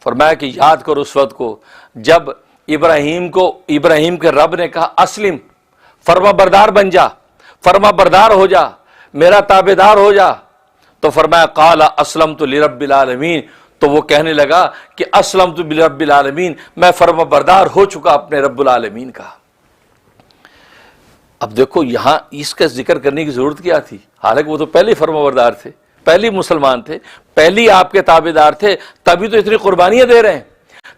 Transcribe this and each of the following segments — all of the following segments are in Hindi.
फरमाया कि याद करो उस वक्त को जब इब्राहिम के रब ने कहा अस्लिम, फर्मा बरदार बन जा, फर्मा बरदार हो जा, मेरा ताबेदार हो जा। तो फरमाया काला अस्लमतु लिरब्बिल आलमीन, तो वो कहने लगा कि अस्लमतु लिरब्बिल आलमीन, मैं फर्मा बरदार हो चुका अपने रब्बुल आलमीन का। अब देखो यहां इसका जिक्र करने की जरूरत क्या थी, हालांकि वो तो पहले फर्मा बरदार थे, पहले मुसलमान थे, पहले आपके ताबेदार थे, तभी तो इतनी कुर्बानियां दे रहे हैं,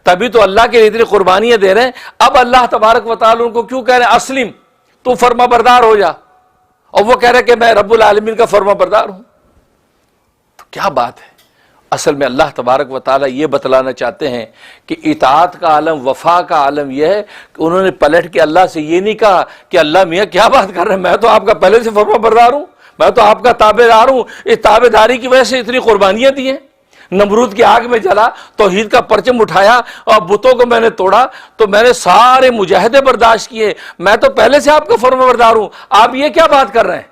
तभी तो अल्लाह के लिए इतनी कुर्बानियां दे रहे हैं। अब अल्लाह तबारक व तआला उनको क्यों कह रहे हैं अस्लिम, तू फर्मा बरदार हो जा, और वो कह रहे कि मैं रब्बुल आलमीन का फर्मा बरदार हूं। तो क्या बात है, असल में अल्लाह तबारक व तआला ये बतलाना चाहते हैं कि इताअत का आलम, वफा का आलम यह है कि उन्होंने पलट के अल्लाह से ये नहीं कहा कि अल्लाह मियाँ क्या बात कर रहे हैं, मैं तो आपका पहले से फर्मा बरदार हूं, मैं तो आपका ताबेदार हूं, इस ताबेदारी की वजह से इतनी कुर्बानियां दी हैं, नमरूद की आग में जला, तौहीद का परचम उठाया और बुतों को मैंने तोड़ा, तो मैंने सारे मुजाहिदे बर्दाश्त किए, मैं तो पहले से आपका फर्मा बरदार हूं, आप ये क्या बात कर रहे हैं।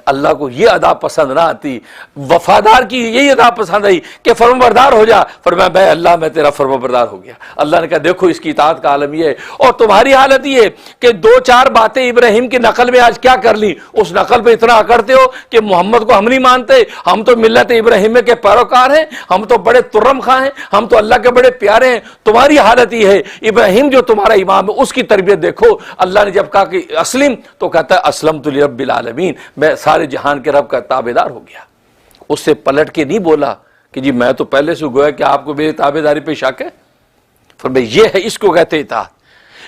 अल्लाह को ये अदा पसंद ना आती, वफादार की यही अदा पसंद आई कि फर्माबरदार हो जा। फरमाया मैं अल्लाह मैं तेरा फर्माबरदार हो गया। अल्लाह ने कहा देखो इसकी इताअत का आलम ये है, और तुम्हारी हालत ये कि दो चार बातें इब्राहिम की नकल में आज क्या कर ली, उस नकल पे इतना अकड़ते हो कि मोहम्मद को हम नहीं मानते, हम तो मिल्लत इब्राहिम के पैरोकार हैं, हम तो बड़े तुर्रम खां हैं, हम तो अल्लाह के बड़े प्यारे हैं। तुम्हारी हालत ये है, इब्राहिम जो तुम्हारा इमाम है उसकी तरबियत देखो। अल्लाह ने जब कहा कि अस्लिम, तो कहता है अस्लमतु लिरब्बिल आलमीन, मैं सारे जहान के रब का ताबेदार हो गया। उससे पलट के नहीं बोला कि जी मैं तो पहले से गोया कि आपको मेरी ताबेदारी पे शक है। फिर ये है, इसको कहते इताअत,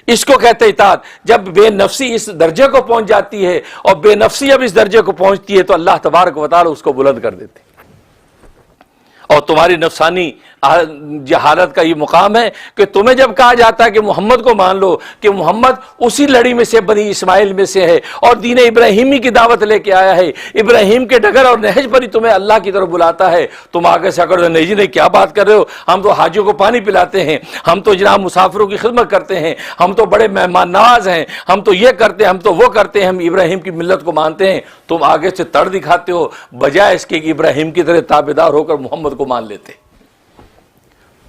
इसको कहते इताअत। जब बेनफ्सी इस दर्जे को पहुंच जाती है और बेनफ्सी जब इस दर्जे को पहुंचती है तो अल्लाह तबारक व तआला उसको बुलंद कर देते। और तुम्हारी नफसानी हालत का ये मुकाम है कि तुम्हें जब कहा जाता है कि मोहम्मद को मान लो, कि मोहम्मद उसी लड़ी में से, बनी इस्माइल में से है और दीन इब्राहिमी की दावत लेके आया है, इब्राहिम के डगर और नहज पर ही तुम्हें अल्लाह की तरफ बुलाता है, तुम आगे से अकड़ नहीं जी नहीं क्या बात कर रहे हो, हम तो हाजियों को पानी पिलाते हैं, हम तो जनाब मुसाफिरों की खिदमत करते हैं, हम तो बड़े मेहमान नवाज हैं, हम तो ये करते हैं, हम तो वो करते हैं, हम इब्राहिम की मिल्लत को मानते हैं। तुम आगे से तड़ दिखाते हो, बजाय इसके कि इब्राहिम की तरह ताबेदार होकर मोहम्मद को मान लेते।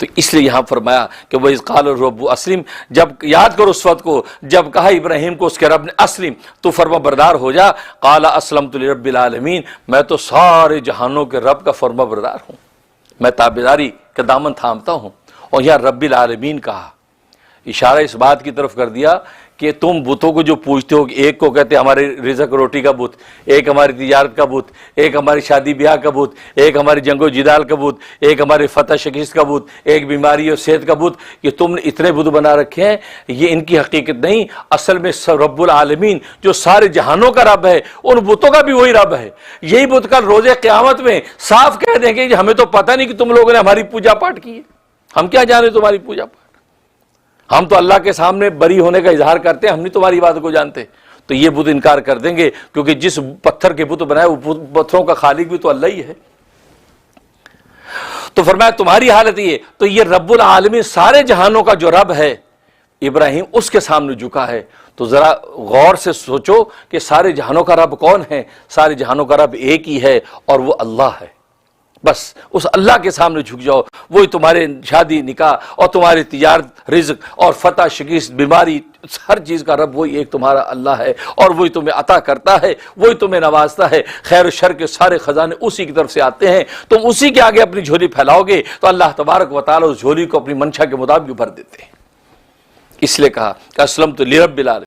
तो इसलिए यहां फरमाया कि वह क़ाल रब्बु अस्लिम, जब याद करो उस वक्त को जब कहा इब्राहिम को उसके रब ने अस्लिम, तो फर्मा बरदार हो जा। क़ाला अस्लमतु लिरब्बिल आलमीन, मैं तो सारे जहानों के रब का फर्मा बरदार हूं, मैं ताबेदारी का दामन थामता हूं। और यहां रब्बिल आलमीन कहा, इशारा इस बात की तरफ कर दिया कि तुम बुतों को जो पूछते हो, एक को कहते हमारे रिज़्क़ रोटी का बुत, एक हमारी तिजारत का बुत, एक हमारी शादी ब्याह का बुत, एक हमारी जंगो जिदाल का बुत, एक हमारी फतह शिकस्त का बुत, एक बीमारी और सेहत का बुत, ये तुमने इतने बुत बना रखे हैं, ये इनकी हकीकत नहीं। असल में रब्बुल आलमीन जो सारे जहानों का रब है, उन बुतों का भी वही रब है। यही बुत कल रोज़े क़यामत में साफ कह देंगे कि हमें तो पता नहीं कि तुम लोगों ने हमारी पूजा पाठ की है, हम क्या जाने तुम्हारी पूजा पाठ, हम तो अल्लाह के सामने बरी होने का इजहार करते हैं, हम नहीं तुम्हारी बात को जानते। तो ये बुत इनकार कर देंगे, क्योंकि जिस पत्थर के बुत बनाए वो पत्थरों का खालिक भी तो अल्लाह ही है। तो फरमाया तुम्हारी हालत ये, तो ये रब्बुल आलमीन सारे जहानों का जो रब है, इब्राहिम उसके सामने झुका है। तो जरा गौर से सोचो कि सारे जहानों का रब कौन है। सारे जहानों का रब एक ही है और वो अल्लाह है। बस उस अल्लाह के सामने झुक जाओ, वही तुम्हारे शादी निकाह और तुम्हारी तिजारत, रिज़्क़ और फतह शिकस्त, बीमारी, हर चीज़ का रब वही एक तुम्हारा अल्लाह है, और वही तुम्हें अता करता है, वही तुम्हें नवाजता है। खैर और शर के सारे खजाने उसी की तरफ से आते हैं। तुम उसी के आगे अपनी झोली फैलाओगे तो अल्लाह तबारक व तआला उस झोली को अपनी मंशा के मुताबिक भर देते हैं। इसलिए कहा कि अस्लमतु लिरब्बिल आलमीन।